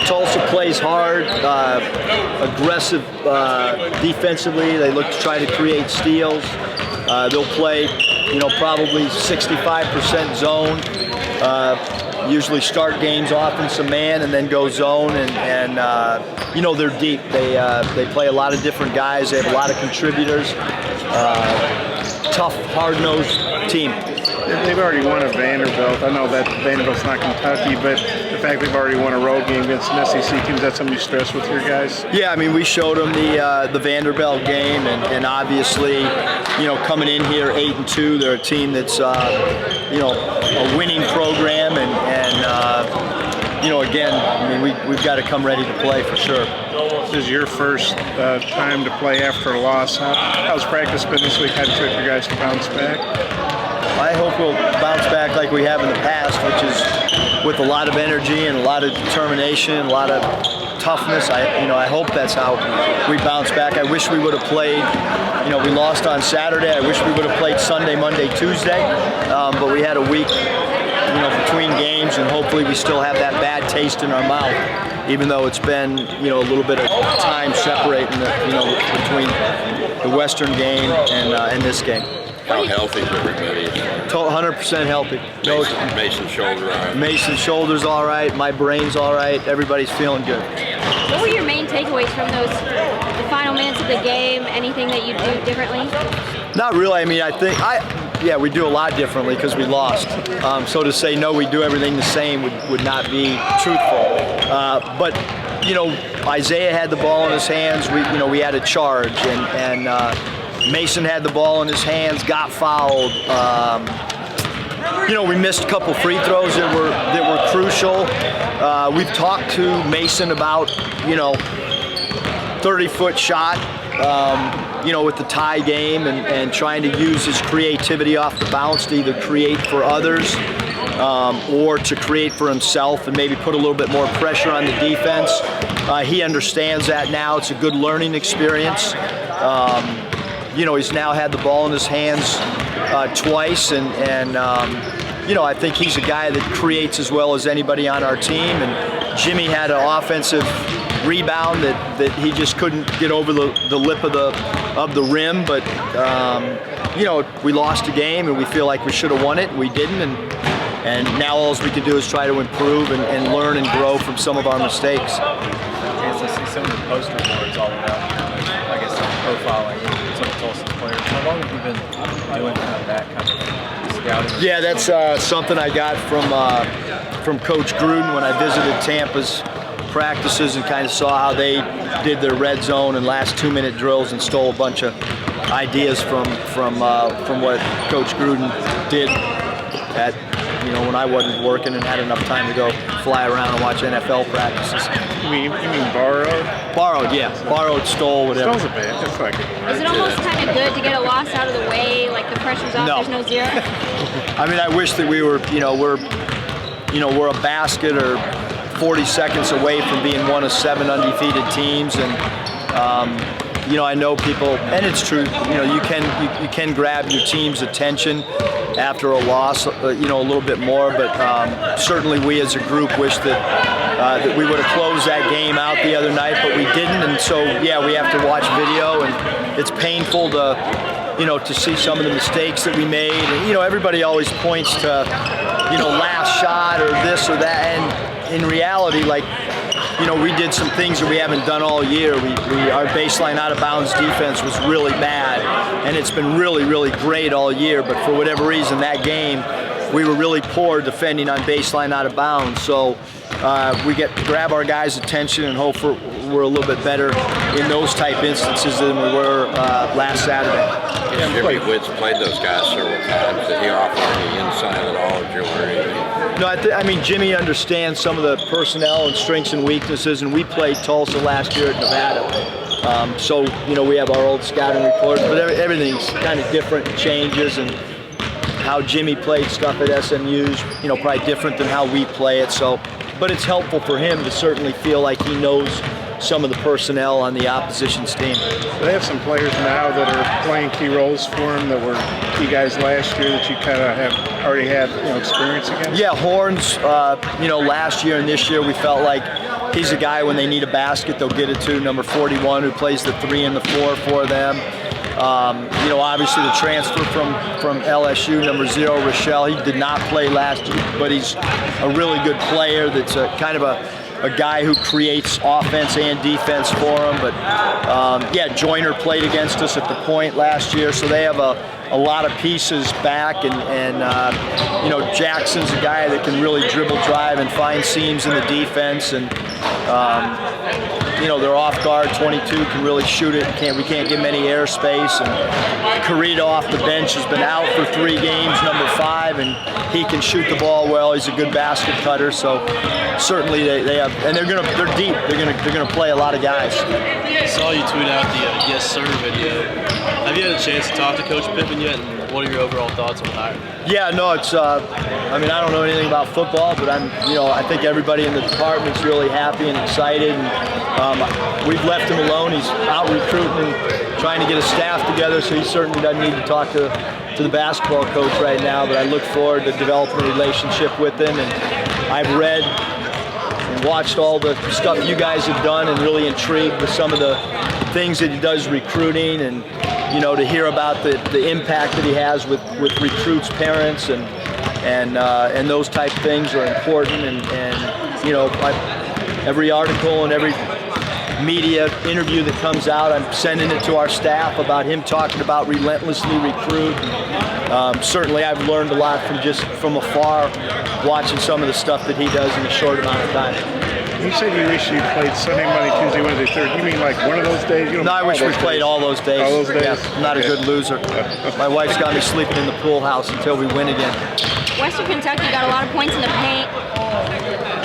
Tulsa plays hard, aggressive defensively. They look to try to create steals. They'll play, probably 65% zone. Usually start games off in some man and then go zone, and they're deep. They play a lot of different guys. They have a lot of contributors. Tough, hard-nosed team. They've already won at Vanderbilt. I know that Vanderbilt's not Kentucky, but the fact they've already won a road game against an SEC team, is that something you stress with your guys? Yeah, I mean, we showed them the Vanderbilt game, and obviously, coming in here 8-2, they're a team that's a winning program, and again, I mean, we've got to come ready to play for sure. This is your first time to play after a loss. How's practice been this week? How do you expect your guys to bounce back? I hope we'll bounce back like we have in the past, which is with a lot of energy and a lot of determination, a lot of toughness. I hope that's how we bounce back. I wish we would have played. We lost on Saturday. I wish we would have played Sunday, Monday, Tuesday, but we had a week, between games, and hopefully we still have that bad taste in our mouth, even though it's been, a little bit of time separating between the Western game and this game. How healthy is everybody? 100% healthy. Mason's shoulder all right? Mason's shoulder's all right. My brain's all right. Everybody's feeling good. What were your main takeaways from the final minutes of the game? Anything that you do differently? Not really. I mean, we do a lot differently because we lost. So to say no, we do everything the same would not be truthful. But Isaiah had the ball in his hands. We had a charge, and Mason had the ball in his hands, got fouled. We missed a couple free throws that were crucial. We've talked to Mason about 30-foot shot. With the tie game and trying to use his creativity off the bounce to either create for others or to create for himself and maybe put a little bit more pressure on the defense. He understands that now. It's a good learning experience. He's now had the ball in his hands twice, and I think he's a guy that creates as well as anybody on our team. And Jimmy had an offensive rebound that he just couldn't get over the lip of the rim, but we lost a game and we feel like we should have won it, and we didn't, and now all we can do is try to improve and learn and grow from some of our mistakes. I see some of the poster boards all around here, profiling some of Tulsa's players. How long have you been doing that kind of scouting? Yeah, that's something I got from Coach Gruden when I visited Tampa's practices and kind of saw how they did their red zone and last 2-minute drills and stole a bunch of ideas from what Coach Gruden did at when I wasn't working and had enough time to go fly around and watch NFL practices. You mean borrowed? Borrowed, yeah. Borrowed, stole, whatever. Stole's a bad. That's like Is it almost kind of good to get a loss out of the way, like the pressure's off, No. there's no zero? I mean, I wish that we were, we're a basket or 40 seconds away from being one of 7 undefeated teams, and I know people, and it's true. You can grab your team's attention after a loss, a little bit more. But certainly, we as a group wish that we would have closed that game out the other night, but we didn't. And so, yeah, we have to watch video, and it's painful to see some of the mistakes that we made. And everybody always points to last shot or this or that, and in reality, we did some things that we haven't done all year. Our baseline out of bounds defense was really bad, and it's been really, really great all year. But for whatever reason, that game, we were really poor defending on baseline out of bounds. So we get to grab our guys' attention and hope we're a little bit better in those type instances than we were last Saturday. Jimmy Witt's played those guys several times. Did he offer any insight at all? Did you learn anything? No, I mean, Jimmy understands some of the personnel and strengths and weaknesses, and we played Tulsa last year at Nevada. So, we have our old scouting reports, but everything's kind of different, changes, and how Jimmy played stuff at SMU's, probably different than how we play it. So, but it's helpful for him to certainly feel like he knows some of the personnel on the opposition's team. They have some players now that are playing key roles for him that were key guys last year that you kind of have already had experience against? Yeah, Horns, last year and this year we felt like He's a guy when they need a basket, they'll get it to number 41, who plays the 3 and the 4 for them. You know, obviously the transfer from LSU, number 0, Rochelle, he did not play last year, but he's a really good player that's kind of a guy who creates offense and defense for him. But yeah, Joyner played against us at the point last year, so they have a lot of pieces back, and you know, Jackson's a guy that can really dribble, drive, and find seams in the defense, and you know, their off guard 22 can really shoot it. We can't give him any airspace. And Carita off the bench has been out for 3 games, number 5, and he can shoot the ball well. He's a good basket cutter. So certainly they have, and they're deep. They're gonna play a lot of guys. I saw you tweet out the Yes Sir video. Have you had a chance to talk to Coach Pippen yet? And what are your overall thoughts on the hire? Yeah, no, it's. I mean, I don't know anything about football, but I think everybody in the department's really happy and excited. And we've left him alone. He's out recruiting and trying to get a staff together, so he certainly doesn't need to talk to the basketball coach right now. But I look forward to developing a relationship with him. And I've read and watched all the stuff you guys have done, and really intrigued with some of the things that he does recruiting, and you know, to hear about the impact that he has with recruits' parents, and those type things are important. And you know, every article and every media interview that comes out, I'm sending it to our staff about him talking about relentlessly recruit. Certainly I've learned a lot from afar, watching some of the stuff that he does in a short amount of time. You said you wish you played Sunday, Monday, Tuesday, Wednesday, Thursday. You mean like one of those days? You don't No, I wish we played all those days. All those days? Yeah, I'm not a good loser. My wife's got me sleeping in the pool house until we win again. Western Kentucky got a lot of points in the paint.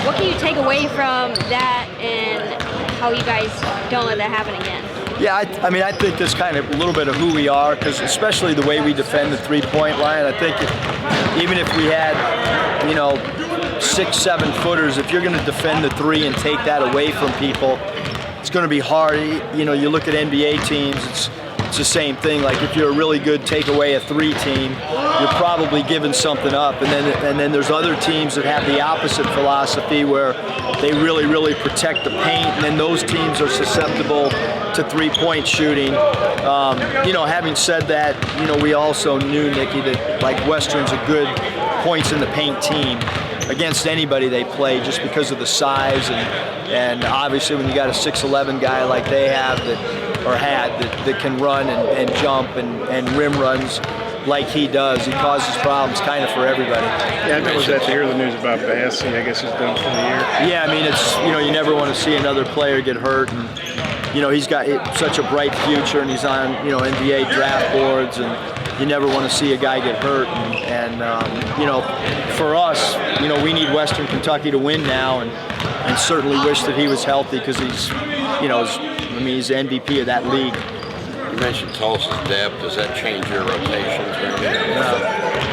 What can you take away from that, and how you guys don't let that happen again? Yeah, I mean, I think that's kind of a little bit of who we are, because especially the way we defend the 3-point line. I think even if we had, you know, 6-7 footers, if you're going to defend the 3 and take that away from people, it's going to be hard. You know, you look at NBA teams, it's the same thing. Like if you're a really good take away a 3 team, you're probably giving something up. And then there's other teams that have the opposite philosophy, where they really protect the paint, and then those teams are susceptible to 3-point shooting. You know, having said that, you know, we also knew, Nikki, that like Western's a good points in the paint team against anybody they play, just because of the size, and obviously when you got a 6'11" guy like they have that can run and jump and rim runs like he does, he causes problems kind of for everybody. Yeah, I was glad to hear the news about Bassey. I guess he's done for the year. Yeah, I mean, it's, you know, you never want to see another player get hurt, and you know, he's got such a bright future, and he's on, you know, NBA draft boards, and you never want to see a guy get hurt. And you know, for us, you know, we need Western Kentucky to win now, and certainly wish that he was healthy, because he's, you know, I mean, he's the MVP of that league. You mentioned Tulsa's depth. Does that change your rotations?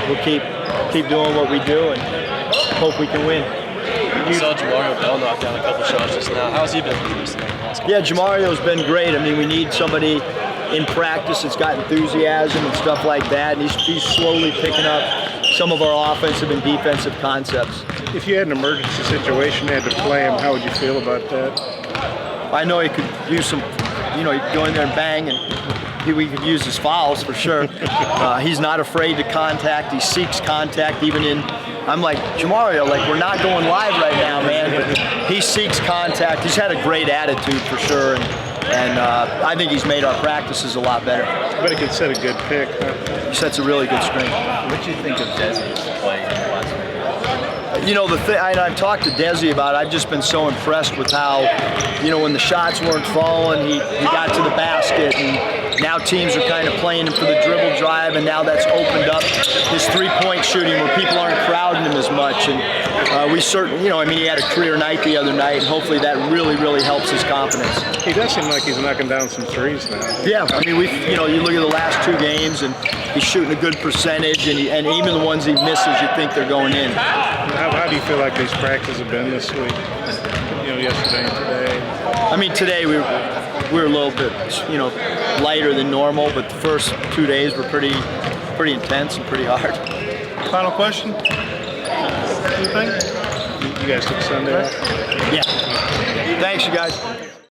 We'll keep doing what we do and hope we can win. You saw Jamario Bell knock down a couple shots just now. How's he been recently? Yeah, Jamario's been great. I mean, we need somebody in practice that's got enthusiasm and stuff like that, and he's slowly picking up some of our offensive and defensive concepts. If you had an emergency situation, had to play him, how would you feel about that? I know he could use some, you know, he'd go in there and bang, and we could use his fouls for sure. He's not afraid to contact. He seeks contact even in, I'm like, Jamario, like, we're not going live right now, man. But he seeks contact. He's had a great attitude for sure, and I think he's made our practices a lot better. But he could set a good pick, huh? He sets a really good screen. What do you think of Desi's play in the last week? You know, I've talked to Desi about it. I've just been so impressed with how, you know, when the shots weren't falling, he got to the basket, and now teams are kind of playing him for the dribble drive, and now that's opened up his 3-point shooting where people aren't crowding him as much. And we certainly, you know, I mean, he had a career night the other night, and hopefully that really helps his confidence. He does seem like he's knocking down some threes now. Yeah, I mean, you know, you look at the last 2 games, and he's shooting a good percentage, and even the ones he misses, you think they're going in. How do you feel like these practices have been this week? You know, yesterday and today. I mean, today we were a little bit, you know, lighter than normal, but the first 2 days were pretty intense and pretty hard. Final question? Anything? You guys took Sunday off? Yeah. Thanks, you guys.